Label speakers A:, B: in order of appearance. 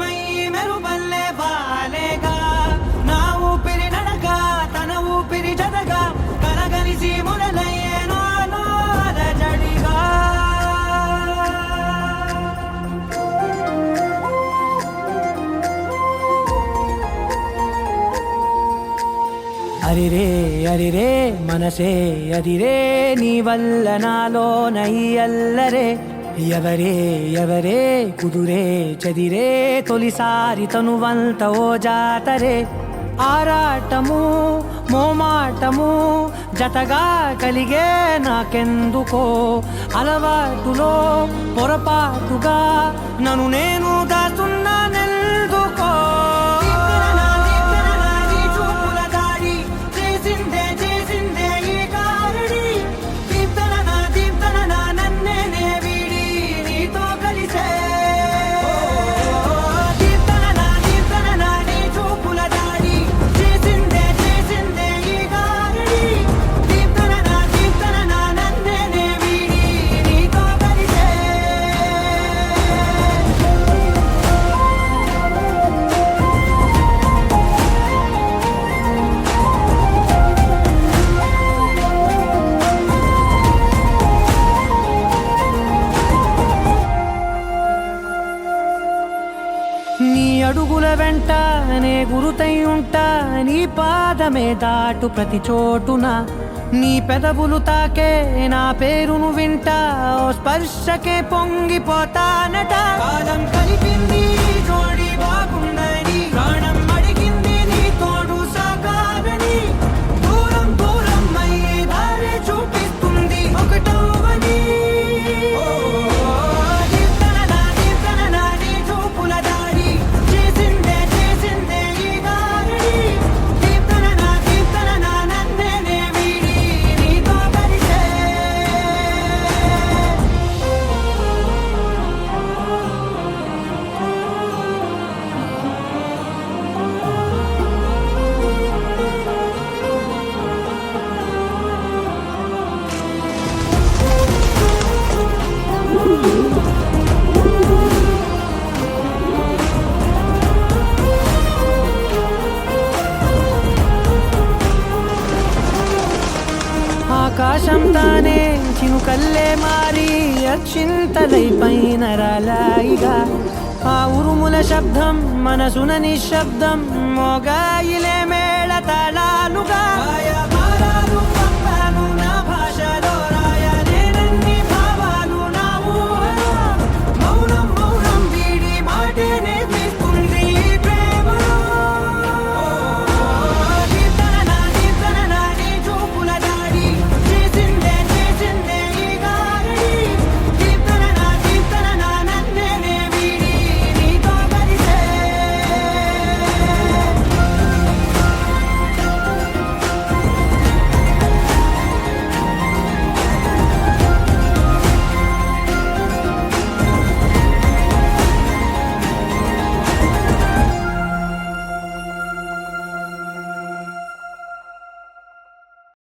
A: ఏకమై మెరుపల్లే వాలేగా నా ఊపిరి నడక తన ఊపిరి జతగా కలగలిసి మొదలయ్యేనో అలజడిగా అరిరే అరిరే మనసే అరిరే నీ వల్ల నాలో నై అల్లరే ఎవరే ఎవరే కుదురే చదిరే తొలిసారి తనువంత ఓ జాతరే ఆరాటము మోమాటము జతగా కలిగే నాకెందుకో అలవాటులో పొరపాటుగా నన్ను నేను దాస్తున్నానెందుకో నీ అడుగుల వెంట నే గురుతై ఉంటా నీ పాదమే దాటు ప్రతి చోటున నీ పెదవులు తాకే నా పేరును వింటా ఓ స్పర్శకే పొంగిపోతానట కాలం కలిపింది జోడి బాగుందని ప్రాణం అడిగింది నీ తోడు సాగాలని దూరం దూరం అయ్యే దారి చూపిస్తుంది ఒకటవని ఆకాశం తానే చినుకల్లే మారి అచ్చింతలై పైన రాలాయిగా ఆ ఉరుముల శబ్దం మనసున నిశ్శబ్దం మోగాయిలేమే